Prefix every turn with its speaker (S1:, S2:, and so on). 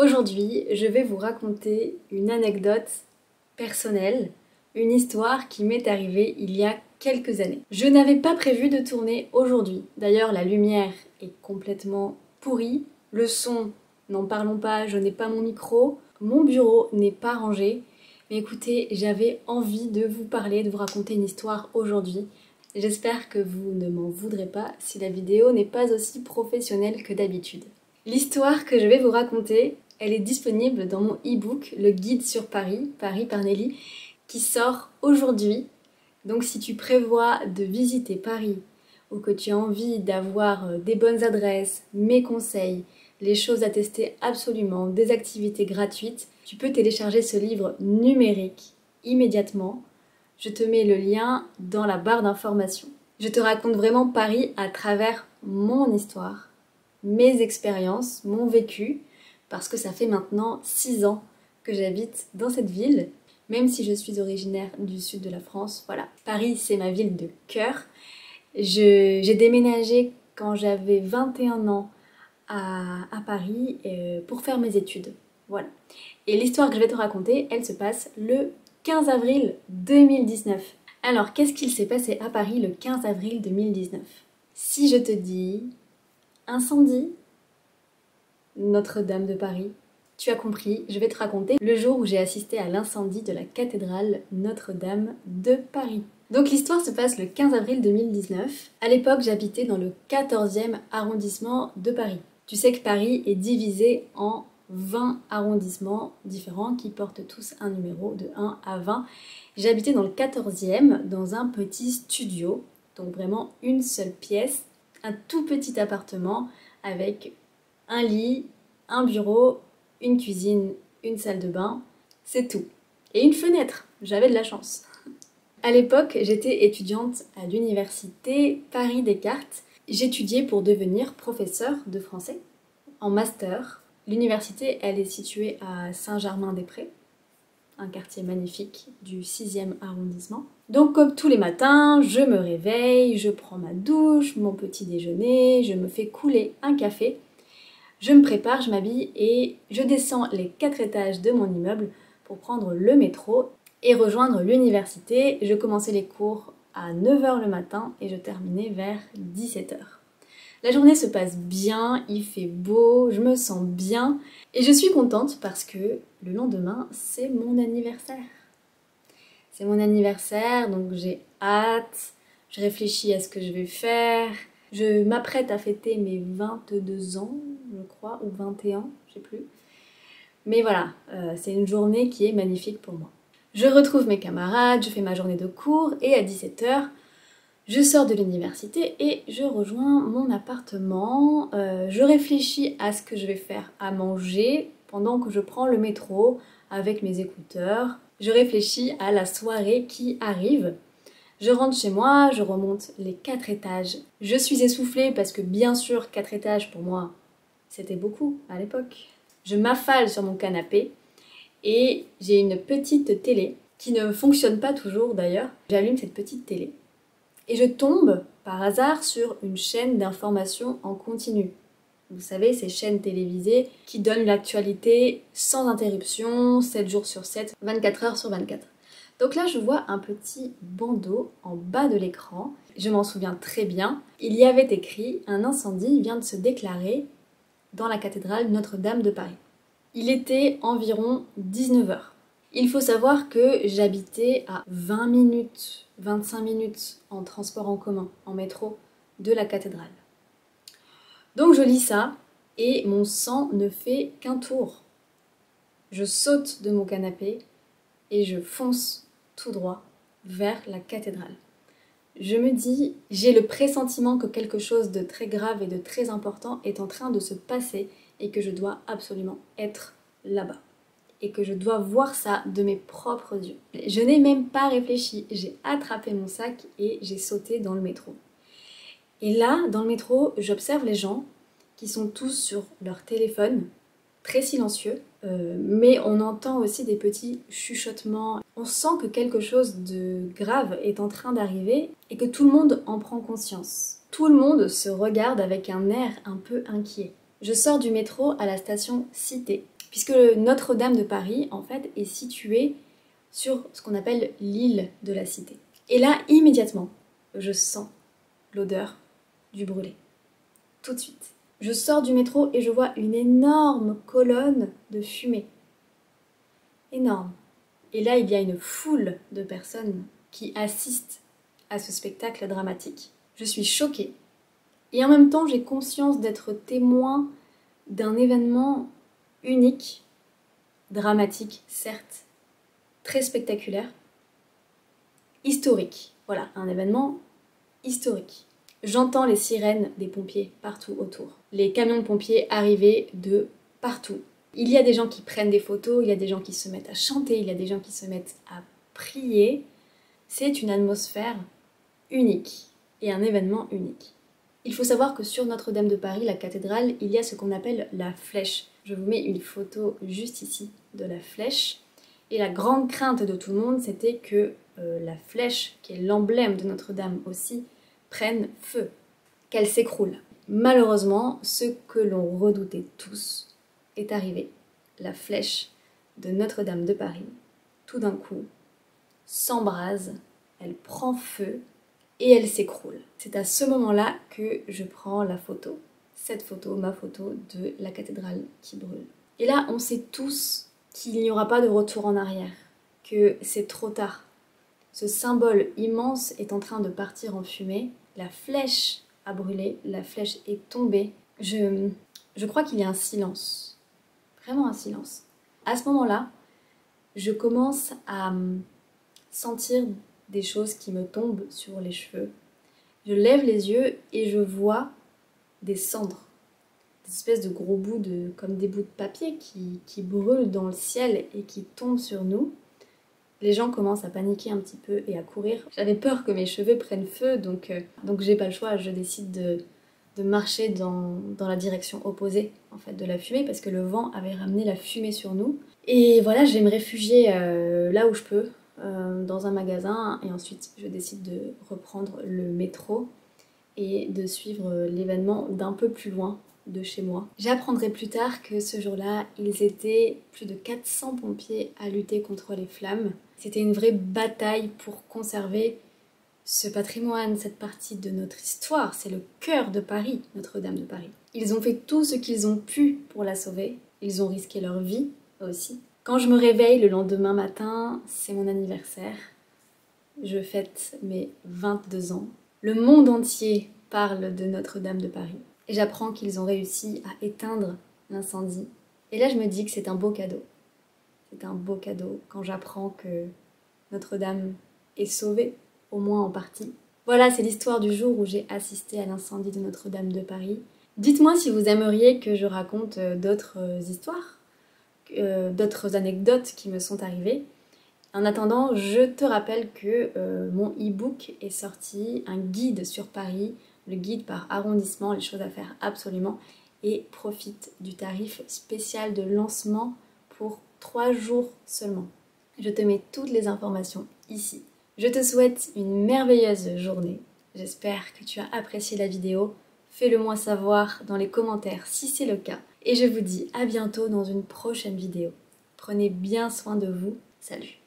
S1: Aujourd'hui, je vais vous raconter une anecdote personnelle, une histoire qui m'est arrivée il y a quelques années. Je n'avais pas prévu de tourner aujourd'hui. D'ailleurs, la lumière est complètement pourrie, le son, n'en parlons pas, je n'ai pas mon micro, mon bureau n'est pas rangé. Mais écoutez, j'avais envie de vous parler, de vous raconter une histoire aujourd'hui. J'espère que vous ne m'en voudrez pas si la vidéo n'est pas aussi professionnelle que d'habitude. L'histoire que je vais vous raconter, elle est disponible dans mon e-book, le guide sur Paris, Paris par Nelly, qui sort aujourd'hui. Donc si tu prévois de visiter Paris ou que tu as envie d'avoir des bonnes adresses, mes conseils, les choses à tester absolument, des activités gratuites, tu peux télécharger ce livre numérique immédiatement. Je te mets le lien dans la barre d'informations. Je te raconte vraiment Paris à travers mon histoire, mes expériences, mon vécu, parce que ça fait maintenant 6 ans que j'habite dans cette ville, même si je suis originaire du sud de la France. Voilà, Paris c'est ma ville de cœur. J'ai déménagé quand j'avais 21 ans à Paris pour faire mes études. Voilà. Et l'histoire que je vais te raconter, elle se passe le 15 avril 2019. Alors, qu'est-ce qu'il s'est passé à Paris le 15 avril 2019? Si je te dis incendie, Notre-Dame de Paris, tu as compris, je vais te raconter le jour où j'ai assisté à l'incendie de la cathédrale Notre-Dame de Paris. Donc l'histoire se passe le 15 avril 2019. À l'époque, j'habitais dans le 14e arrondissement de Paris. Tu sais que Paris est divisé en 20 arrondissements différents qui portent tous un numéro de 1 à 20. J'habitais dans le 14e, dans un petit studio, donc vraiment une seule pièce, un tout petit appartement avec un lit, un bureau, une cuisine, une salle de bain, c'est tout. Et une fenêtre, j'avais de la chance. À l'époque, j'étais étudiante à l'université Paris-Descartes. J'étudiais pour devenir professeure de français en master. L'université, elle est située à Saint-Germain-des-Prés, un quartier magnifique du 6e arrondissement. Donc comme tous les matins, je me réveille, je prends ma douche, mon petit déjeuner, je me fais couler un café. Je me prépare, je m'habille et je descends les 4 étages de mon immeuble pour prendre le métro et rejoindre l'université. Je commençais les cours à 9 h le matin et je terminais vers 17 h. La journée se passe bien, il fait beau, je me sens bien et je suis contente parce que le lendemain, c'est mon anniversaire. C'est mon anniversaire, donc j'ai hâte, je réfléchis à ce que je vais faire. Je m'apprête à fêter mes 22 ans, je crois, ou 21, je sais plus. Mais voilà, c'est une journée qui est magnifique pour moi. Je retrouve mes camarades, je fais ma journée de cours et à 17 h, je sors de l'université et je rejoins mon appartement. Je réfléchis à ce que je vais faire à manger pendant que je prends le métro avec mes écouteurs. Je réfléchis à la soirée qui arrive. Je rentre chez moi, je remonte les 4 étages. Je suis essoufflée parce que bien sûr 4 étages pour moi, c'était beaucoup à l'époque. Je m'affale sur mon canapé et j'ai une petite télé qui ne fonctionne pas toujours d'ailleurs. J'allume cette petite télé et je tombe par hasard sur une chaîne d'information en continu. Vous savez, ces chaînes télévisées qui donnent l'actualité sans interruption, 7 jours sur 7, 24 heures sur 24. Donc là, je vois un petit bandeau en bas de l'écran. Je m'en souviens très bien. Il y avait écrit « Un incendie vient de se déclarer dans la cathédrale Notre-Dame de Paris ». Il était environ 19 h. Il faut savoir que j'habitais à 20 minutes, 25 minutes en transport en commun, en métro, de la cathédrale. Donc je lis ça et mon sang ne fait qu'un tour. Je saute de mon canapé et je fonce tout droit vers la cathédrale. Je me dis, j'ai le pressentiment que quelque chose de très grave et de très important est en train de se passer et que je dois absolument être là-bas. Et que je dois voir ça de mes propres yeux. Je n'ai même pas réfléchi, j'ai attrapé mon sac et j'ai sauté dans le métro. Et là, dans le métro, j'observe les gens qui sont tous sur leur téléphone, très silencieux, mais on entend aussi des petits chuchotements. On sent que quelque chose de grave est en train d'arriver et que tout le monde en prend conscience. Tout le monde se regarde avec un air un peu inquiet. Je sors du métro à la station Cité puisque Notre-Dame de Paris, en fait, est située sur ce qu'on appelle l'île de la Cité. Et là, immédiatement, je sens l'odeur du brûlé. Tout de suite. Je sors du métro et je vois une énorme colonne de fumée. Énorme. Et là, il y a une foule de personnes qui assistent à ce spectacle dramatique. Je suis choquée. Et en même temps, j'ai conscience d'être témoin d'un événement unique, dramatique, certes, très spectaculaire, historique. Voilà, un événement historique. J'entends les sirènes des pompiers partout autour. Les camions de pompiers arriver de partout. Il y a des gens qui prennent des photos, il y a des gens qui se mettent à chanter, il y a des gens qui se mettent à prier. C'est une atmosphère unique et un événement unique. Il faut savoir que sur Notre-Dame de Paris, la cathédrale, il y a ce qu'on appelle la flèche. Je vous mets une photo juste ici de la flèche. Et la grande crainte de tout le monde, c'était que la flèche, qui est l'emblème de Notre-Dame aussi, prenne feu, qu'elle s'écroule. Malheureusement, ce que l'on redoutait tous est arrivé. La flèche de Notre-Dame de Paris, tout d'un coup, s'embrase, elle prend feu et elle s'écroule. C'est à ce moment-là que je prends la photo, cette photo, ma photo de la cathédrale qui brûle. Et là, on sait tous qu'il n'y aura pas de retour en arrière, que c'est trop tard. Ce symbole immense est en train de partir en fumée, la flèche a brûlé, la flèche est tombée. Je crois qu'il y a un silence, vraiment un silence. À ce moment-là, je commence à sentir des choses qui me tombent sur les cheveux. Je lève les yeux et je vois des cendres, des espèces de gros bouts, comme des bouts de papier qui brûlent dans le ciel et qui tombent sur nous. Les gens commencent à paniquer un petit peu et à courir. J'avais peur que mes cheveux prennent feu, donc j'ai pas le choix, je décide de marcher dans la direction opposée en fait, de la fumée, parce que le vent avait ramené la fumée sur nous. Et voilà, je vais me réfugier là où je peux, dans un magasin, et ensuite je décide de reprendre le métro et de suivre l'événement d'un peu plus loin de chez moi. J'apprendrai plus tard que ce jour-là, ils étaient plus de 400 pompiers à lutter contre les flammes. C'était une vraie bataille pour conserver ce patrimoine, cette partie de notre histoire. C'est le cœur de Paris, Notre-Dame de Paris. Ils ont fait tout ce qu'ils ont pu pour la sauver. Ils ont risqué leur vie aussi. Quand je me réveille le lendemain matin, c'est mon anniversaire. Je fête mes 22 ans. Le monde entier parle de Notre-Dame de Paris. Et j'apprends qu'ils ont réussi à éteindre l'incendie. Et là, je me dis que c'est un beau cadeau. C'est un beau cadeau quand j'apprends que Notre-Dame est sauvée, au moins en partie. Voilà, c'est l'histoire du jour où j'ai assisté à l'incendie de Notre-Dame de Paris. Dites-moi si vous aimeriez que je raconte d'autres histoires, d'autres anecdotes qui me sont arrivées. En attendant, je te rappelle que mon e-book est sorti, un guide sur Paris, le guide par arrondissement, les choses à faire absolument, et profite du tarif spécial de lancement pour 3 jours seulement. Je te mets toutes les informations ici. Je te souhaite une merveilleuse journée. J'espère que tu as apprécié la vidéo. Fais-le moi savoir dans les commentaires si c'est le cas. Et je vous dis à bientôt dans une prochaine vidéo. Prenez bien soin de vous. Salut!